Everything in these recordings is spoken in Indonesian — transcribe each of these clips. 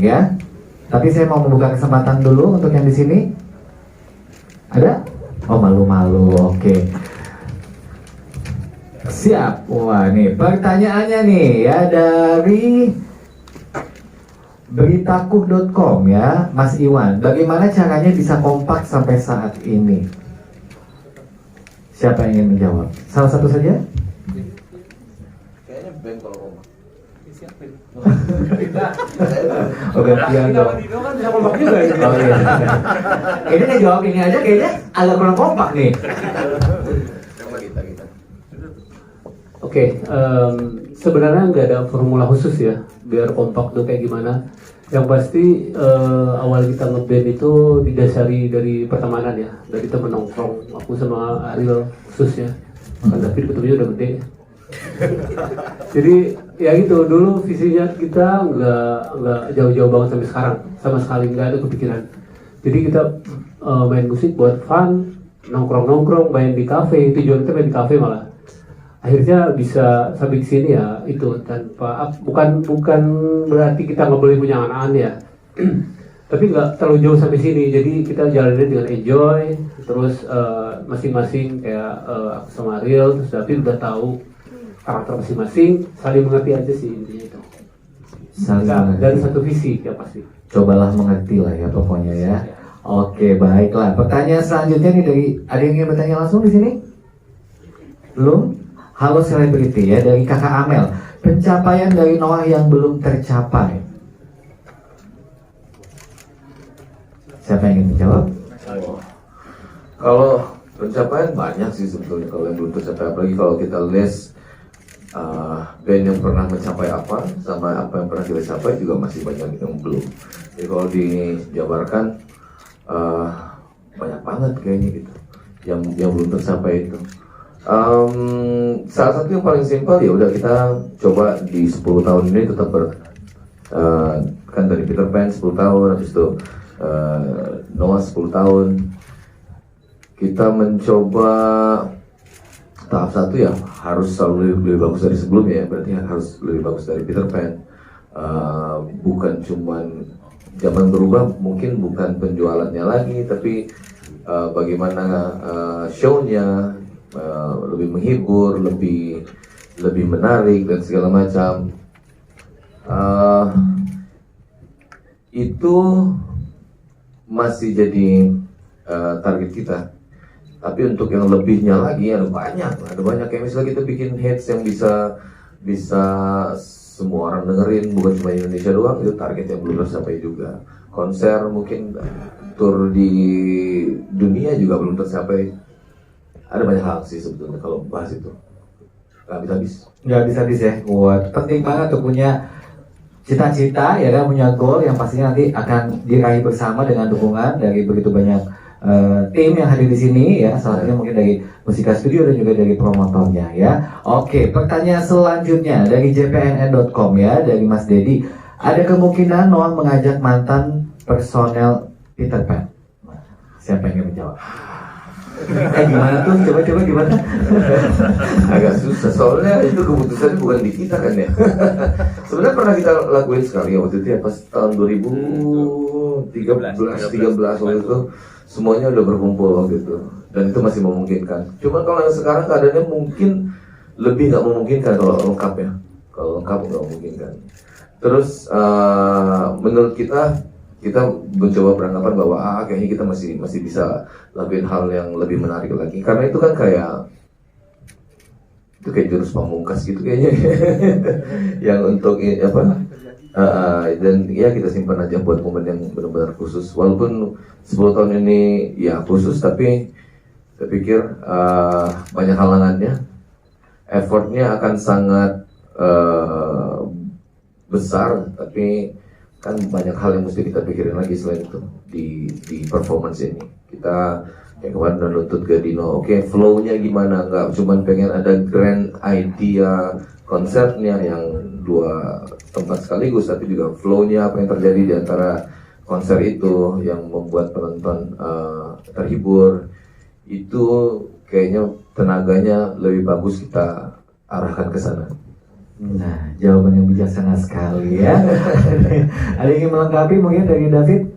ya. Tapi saya mau membuka kesempatan dulu untuk yang di sini. Ada? Oh, malu-malu. Oke. Siap. Wah, nih pertanyaannya nih ya dari beritaku.com ya, Mas Iwan. Bagaimana caranya bisa kompak sampai saat ini? Siapa yang ingin menjawab? Salah satu saja? Kayaknya band kalau kompak. Oh, gantian dong. Dino kan bisa kompak juga ya. Oh iya. Ini ngejawab ini aja kayaknya agak kurang kompak nih. Coba kita. Oke, sebenarnya nggak ada formula khusus ya biar kompak tuh kayak gimana. Yang pasti awal kita ngeband itu didasari dari pertemanan ya, dari temen nongkrong. Aku sama Ariel khususnya, kan David ketemunya udah gede. Jadi ya gitu, dulu visinya kita nggak jauh-jauh banget sampai sekarang, sama sekali nggak ada kepikiran. Jadi kita main musik buat fun, nongkrong main di kafe, tujuan kita main di kafe malah. Akhirnya bisa sampai di sini ya itu tanpa bukan berarti kita nggak boleh punya angan-angan ya. Tapi nggak terlalu jauh sampai sini, jadi kita jalanin dengan enjoy. Terus masing-masing kayak aku sama Ariel, terus David udah tahu karakter masing-masing, saling mengerti aja sih intinya itu. Saling Nah, mengerti. dan satu visi ya pasti. Cobalah mengerti lah ya pokoknya ya. Oke, baiklah. Pertanyaan selanjutnya nih dari, ada yang ingin bertanya langsung di sini? Belum? Halo selebriti ya, dari Kakak Amel. Pencapaian dari Noah yang belum tercapai. Siapa yang ingin menjawab? Kalau pencapaian banyak sih sebetulnya kalau yang belum tercapai, apalagi kalau kita list band yang pernah mencapai apa sama apa yang pernah kita capai juga masih banyak yang belum. Jadi kalau dijabarkan banyak banget kayaknya gitu yang belum tercapai itu. Salah satu yang paling simpel ya udah kita coba di 10 tahun ini tetap kan dari Peter Pan 10 tahun, habis itu Noah 10 tahun. Kita mencoba tahap satu ya harus selalu lebih bagus dari sebelumnya ya, berarti harus lebih bagus dari Peter Pan. Bukan cuman zaman berubah, mungkin bukan penjualannya lagi, tapi bagaimana show-nya lebih menghibur, lebih menarik dan segala macam. Itu masih jadi target kita. Tapi untuk yang lebihnya lagi ada banyak kayak misalnya kita bikin hits yang bisa semua orang dengerin, bukan cuma Indonesia doang, itu target yang belum tercapai juga. Konser mungkin tour di dunia juga belum tercapai. Ada banyak hal sih sebetulnya kalau bahas itu nggak habis-habis. Nggak habis-habis ya. Wah, penting banget tuh punya cita-cita ya kan, punya goal yang pastinya nanti akan diraih bersama dengan dukungan dari begitu banyak tim yang hadir di sini ya, salah satunya mungkin dari Musika Studio dan juga dari promotornya ya. Oke, pertanyaan selanjutnya dari jpnn.com ya, dari Mas Dedi. Ada kemungkinan Noah mengajak mantan personel Peter Pan? Siapa yang ingin menjawab? Gimana tuh? Coba gimana? Agak susah soalnya itu keputusannya bukan di kita kan ya. Sebenarnya pernah kita lakuin sekali ya waktu itu ya, pas tahun 2013 waktu itu semuanya udah berkumpul gitu dan itu masih memungkinkan. Cuma kalau yang sekarang keadaannya mungkin lebih nggak memungkinkan kalau lengkap ya. Kalau lengkap nggak memungkinkan. Terus menurut kita mencoba beranggapan bahwa kayaknya kita masih bisa lakuin hal yang lebih menarik lagi, karena itu kan kayak jurus pamungkas gitu kayaknya. Yang untuk dan ya kita simpan aja buat momen yang benar-benar khusus. Walaupun 10 tahun ini ya khusus, tapi saya pikir banyak halangannya, effortnya akan sangat besar, tapi kan banyak hal yang mesti kita pikirin lagi selain itu di performance ini. Kita kayak kemarin udah nuntut ke Dino, oke, flow-nya gimana, nggak cuman pengen ada grand idea konsepnya yang 2 tempat sekaligus, tapi juga flow-nya apa yang terjadi di antara konser itu yang membuat penonton terhibur. Itu kayaknya tenaganya lebih bagus kita arahkan ke sana. Nah, jawaban yang bijaksana sekali ya. Ada yang ingin melengkapi mungkin dari David?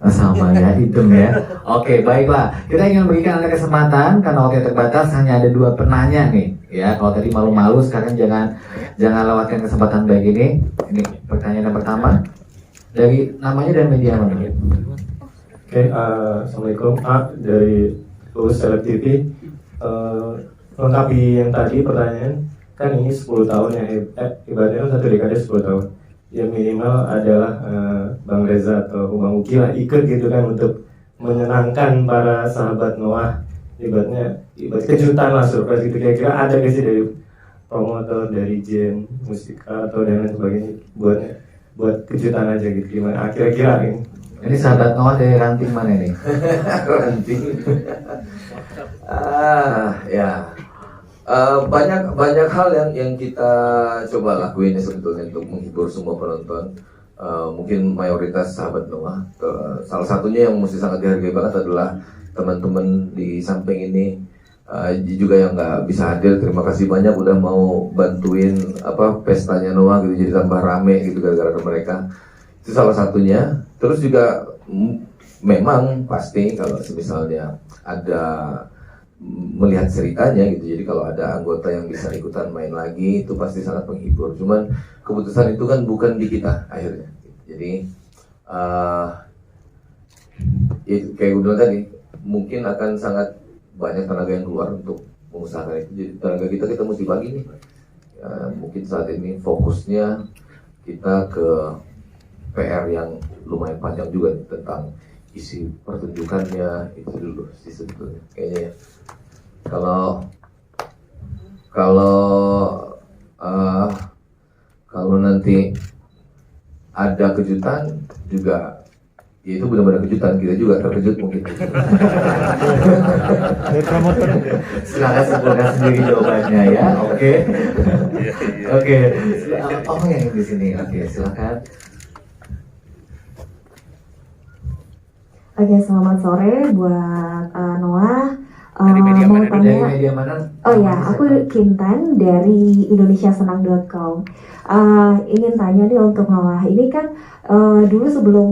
Sama ya, hitung ya. Oke, baiklah. Kita ingin berikan Anda kesempatan karena waktu terbatas, hanya ada 2 penanya nih. Ya, kalau tadi malu-malu, sekarang jangan lewatkan kesempatan baik ini. Ini pertanyaan yang pertama dari namanya dan media mana? Oke, Assalamualaikum. Dari Lulus Seleb TV. Lengkapi yang tadi pertanyaan, kan ini 10 tahun ya, ibaratnya kan 1 dekade 10 tahun. Yang minimal adalah Bang Reza atau Bang Uki lah ikut gitu kan untuk menyenangkan para sahabat Noah. Ibarat kejutan lah, surprise gitu. Kira-kira ada gak sih dari promotor, dari Jen, musika atau dan lain sebagainya buat kejutan aja gitu, gimana kira-kira ini? Ini sahabat Noah dari ranting mana nih? Ranting. Ya. Banyak hal yang kita coba lakuin sebetulnya untuk menghibur semua penonton. Mungkin mayoritas sahabat Noah. Salah satunya yang mesti sangat dihargai banget adalah teman-teman di samping ini, juga yang nggak bisa hadir. Terima kasih banyak udah mau bantuin pestanya Noah gitu, jadi tambah rame gitu gara-gara mereka. Itu salah satunya. Terus juga memang pasti kalau misalnya ada melihat ceritanya gitu, jadi kalau ada anggota yang bisa ikutan main lagi itu pasti sangat menghibur. Cuman keputusan itu kan bukan di kita akhirnya. Jadi kayak gue bilang tadi, mungkin akan sangat banyak tenaga yang keluar untuk mengusahakan itu. Jadi tenaga kita mesti bagi nih. Mungkin saat ini fokusnya kita ke PR yang lumayan panjang juga nih, tentang isi pertunjukannya itu dulu sih sebetulnya kayaknya ya. Kalau nanti ada kejutan juga, ya itu benar-benar kejutan, kita juga terkejut mungkin. Silakan simpulkan sendiri jawabannya ya. Oke. Oke. Oh, yang di sini. Oke, silakan. Oke, selamat sore buat Noah. Dari media mau mana? tanya, Dari media mana? oh ya, aku Kintan dari indonesiasenang.com. Ingin tanya nih untuk Noah, ini kan dulu sebelum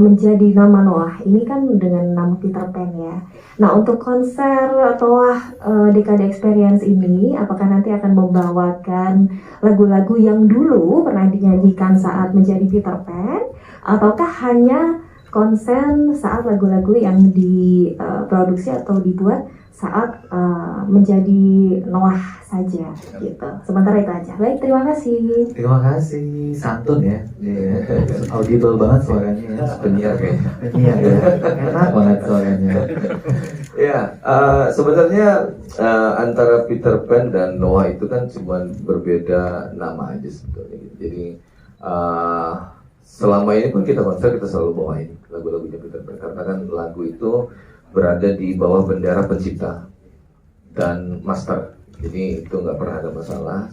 menjadi nama Noah, ini kan dengan nama Peter Pan ya. Nah, untuk konser Noah Dekade Experience ini, apakah nanti akan membawakan lagu-lagu yang dulu pernah dinyanyikan saat menjadi Peter Pan, ataukah hanya konsen saat lagu-lagu yang diproduksi atau dibuat saat menjadi Noah saja gitu. Sementara itu aja. Baik, terima kasih. Terima kasih, santun ya. Audible banget suaranya ya. Penyiar kayaknya. Penyiar ya. Enak banget suaranya. Ya, sebenarnya antara Peter Pan dan Noah itu kan cuma berbeda nama aja sebetulnya. Jadi selama ini pun kita konser kita selalu bawain lagu-lagunya Peter Pan, karena kan lagu itu berada di bawah bendera pencipta dan master, jadi itu nggak pernah ada masalah,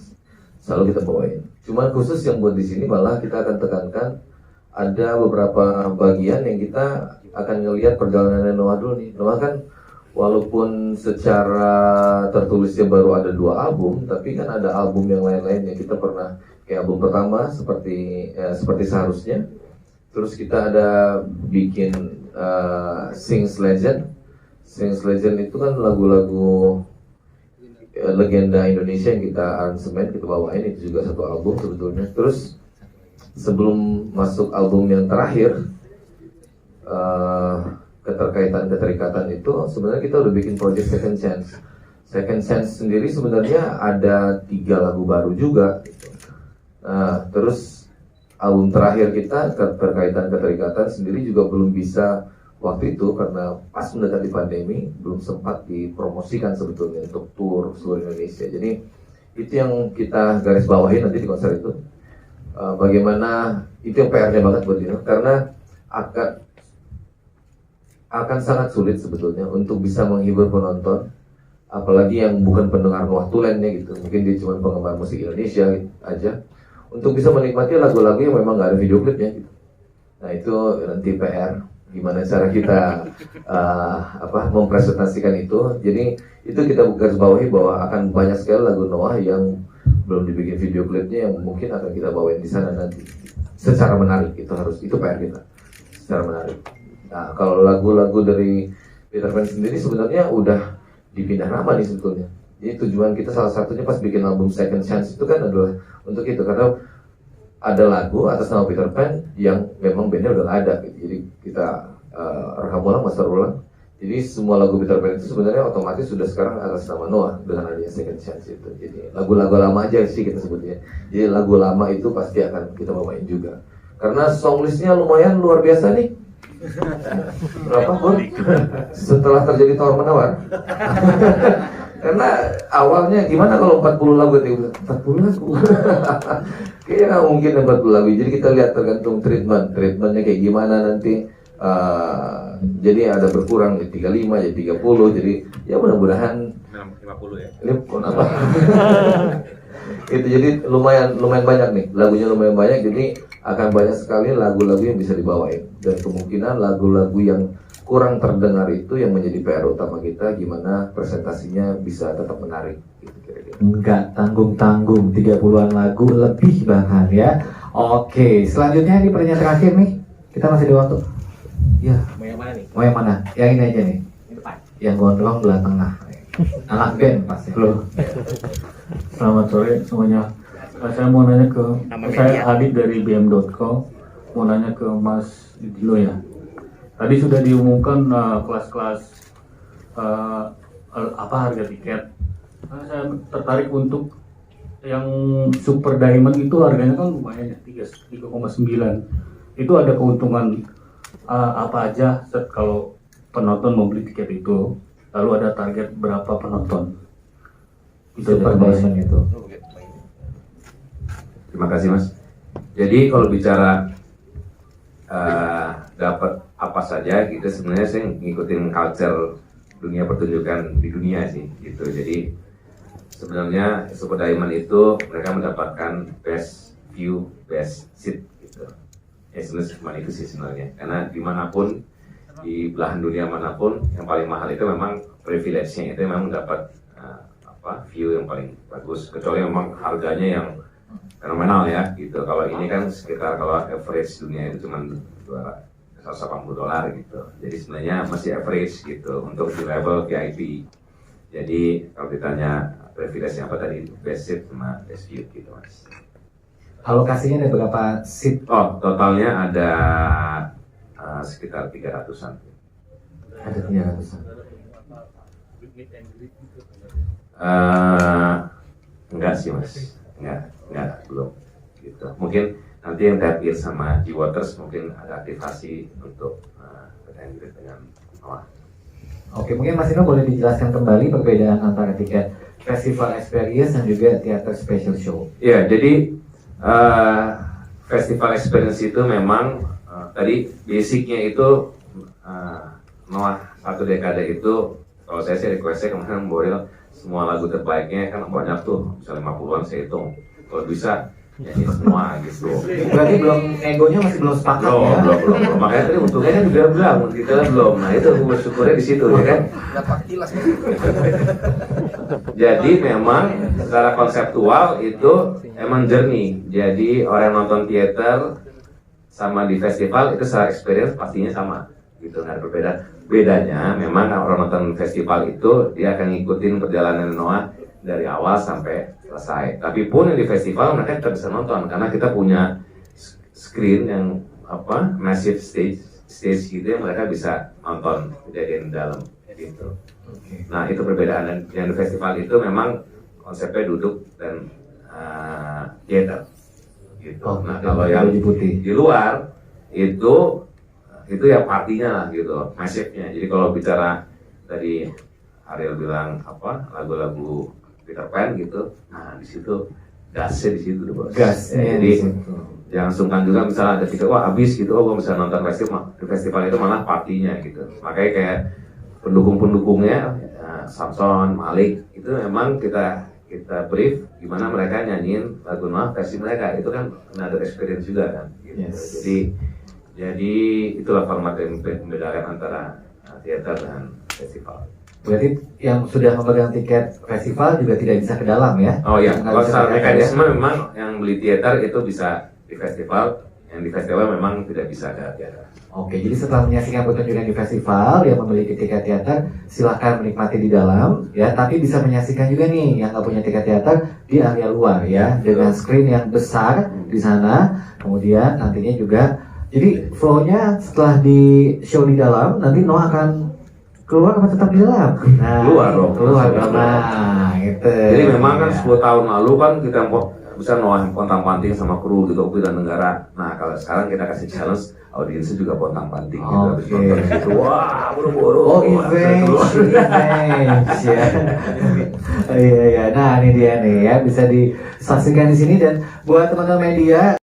selalu kita bawain. Cuman khusus yang buat di sini malah kita akan tekankan ada beberapa bagian yang kita akan ngelihat perjalanan Noah dulu nih. Noah kan walaupun secara tertulisnya baru ada 2 album, tapi kan ada album yang lain-lain yang kita pernah, kayak album pertama seperti seharusnya. Terus kita ada bikin Sings Legend. Sings Legend itu kan lagu-lagu legenda Indonesia yang kita aransemen, kita bawain, itu juga satu album sebetulnya. Terus sebelum masuk album yang terakhir, keterikatan itu sebenarnya kita udah bikin project Second Chance. Second Chance sendiri sebenarnya ada 3 lagu baru juga gitu. Terus album terakhir kita keterikatan sendiri juga belum bisa waktu itu karena pas mendekati pandemi, belum sempat dipromosikan sebetulnya untuk tour seluruh Indonesia. Jadi itu yang kita garis bawahi nanti di konser itu. Bagaimana itu yang PR-nya banget buat Dino, karena akan sangat sulit sebetulnya untuk bisa menghibur penonton, apalagi yang bukan pendengar Noah Tulennya gitu, mungkin dia cuma penggemar musik Indonesia aja, untuk bisa menikmati lagu-lagu yang memang nggak ada video klipnya gitu. Nah itu nanti PR gimana cara kita mempresentasikan itu. Jadi itu kita garis bawahi bahwa akan banyak sekali lagu Noah yang belum dibikin video klipnya yang mungkin akan kita bawain di sana nanti secara menarik. Itu PR kita secara menarik. Nah, kalau lagu-lagu dari Peter Pan sendiri sebenarnya udah dipindah nama nih sebetulnya. Jadi tujuan kita salah satunya pas bikin album Second Chance itu kan adalah untuk itu, karena ada lagu atas nama Peter Pan yang memang bandnya udah gak ada gitu. Jadi kita rekam ulang, master ulang. Jadi semua lagu Peter Pan itu sebenarnya otomatis sudah sekarang atas nama Noah dengan adanya Second Chance itu. Jadi lagu-lagu lama aja sih kita sebutnya. Jadi lagu lama itu pasti akan kita bawain juga. Karena songlistnya lumayan luar biasa nih. Berapa Bun? Setelah terjadi tawar menawar. Karena awalnya gimana kalau 40 lagu? 40 lagu? Kayaknya nggak mungkin 40 lagu. Jadi kita lihat tergantung treatmentnya kayak gimana nanti. Jadi ada berkurang jadi 35, jadi 30. Jadi ya mudah-mudahan 50 ya. Ini apa? Itu jadi lumayan banyak nih, lagunya lumayan banyak, jadi akan banyak sekali lagu-lagu yang bisa dibawain, dan kemungkinan lagu-lagu yang kurang terdengar itu yang menjadi PR utama kita, gimana presentasinya bisa tetap menarik gitu kira-kira. Enggak tanggung-tanggung, 30-an lagu lebih bahkan ya. Oke, selanjutnya ini pertanyaan terakhir nih, kita masih ada waktu. Ya, Mau yang mana nih? mau yang mana? Yang ini aja nih, Yang depan. yang gondrong belah tengah. Anak band pasti. Halo, selamat sore semuanya. Saya mau nanya ke, saya Adit dari bm.co, mau nanya ke Mas Dilo ya. Tadi sudah diumumkan kelas-kelas apa harga tiket. Saya tertarik untuk yang Super Diamond itu harganya kan lumayan ya, 3,9. Itu ada keuntungan apa aja kalau penonton mau beli tiket itu? Lalu ada target berapa penonton? Super Diamond itu. Terima kasih Mas. Jadi kalau bicara dapat apa saja, kita sebenarnya saya ngikutin culture dunia pertunjukan di dunia sih, gitu. Jadi sebenarnya Super Diamond itu mereka mendapatkan best view, best seat, gitu. Ya sebenarnya cuma itu sih sebenarnya. Karena dimanapun di belahan dunia manapun yang paling mahal itu memang privilege-nya itu memang dapat view yang paling bagus, kecuali memang harganya yang fenomenal ya gitu. Kalau ini kan sekitar, kalau average dunia itu cuma $180 gitu. Jadi sebenarnya masih average gitu untuk di level VIP. Jadi kalau ditanya privilege-nya apa tadi, best seat sama best view gitu Mas. Alokasinya ada berapa seat? Oh, totalnya ada sekitar 300-an. Ada 300-an. Enggak sih Mas, enggak belum gitu. Mungkin nanti yang terakhir sama G-Waters mungkin ada aktivasi untuk bertanding dengan Noah. Oke, mungkin Mas Ino boleh dijelaskan kembali perbedaan antara tiket festival experience dan juga theater special show. Ya, jadi festival experience itu memang tadi basicnya itu Noah satu dekade itu, kalau saya sih requestnya kemarin Boril semua lagu terbaiknya kan banyak tuh, bisa 50-an saya hitung. Kalau bisa nyanyi semua gitu. Berarti belum, egonya masih belum sepakat ya? Belum. Makanya tadi untungnya kan udah bilang, kita belum. Nah itu aku bersyukurnya di situ ya kan. Jadi memang secara konseptual itu emang journey. Jadi orang nonton teater sama di festival itu secara experience pastinya sama gitu, nggak ada perbedaan. Bedanya memang orang nonton festival itu dia akan ngikutin perjalanan Noah dari awal sampai selesai. Tapi pun yang di festival mereka tetap bisa nonton karena kita punya screen yang massive stage gitu yang mereka bisa nonton kejadian dalam gitu. Nah itu perbedaan, dan yang di festival itu memang konsepnya duduk dan theater gitu. Nah kalau yang di luar itu ya partinya lah gitu, massive-nya. Jadi kalau bicara tadi Ariel bilang lagu-lagu Peter Pan gitu, nah di situ gasnya di situ tuh bos. Gasnya jadi jangan sungkan juga misalnya ada tiket habis gitu, gue bisa nonton festival. Di festival itu malah partinya gitu. Makanya kayak pendukung-pendukungnya Samson, Malik itu memang kita brief gimana mereka nyanyiin lagu Noah versi mereka, itu kan another experience juga kan. Gitu. Yes. Jadi Jadi itulah format yang membedakan antara teater dan festival. Berarti yang sudah memegang tiket festival juga tidak bisa ke dalam ya? Oh ya, Nggak kalau bisa secara ke dalam, mekanisme ya? memang yang beli teater itu bisa di festival, yang di festival memang tidak bisa ke teater. Oke, jadi setelah menyaksikan pertunjukan di festival yang memiliki tiket teater, silahkan menikmati di dalam ya, tapi bisa menyaksikan juga nih yang nggak punya tiket teater di area luar ya, dengan screen yang besar di sana. Kemudian nantinya juga, jadi flow-nya setelah di show di dalam, nanti Noah akan keluar apa tetap di dalam? Nah, Keluar dong. keluar. Keluar. Nah, gitu. Jadi memang kan Ya. 10 tahun lalu kan kita bisa pontang-panting sama kru gitu, kru dan negara. Nah kalau sekarang kita kasih challenge audiensnya juga pontang-panting gitu. Habis Oke. nonton gitu, wah buru-buru. Oh, Wah, image ya. Iya iya. Nah, ini dia nih ya, bisa disaksikan di sini dan buat teman-teman media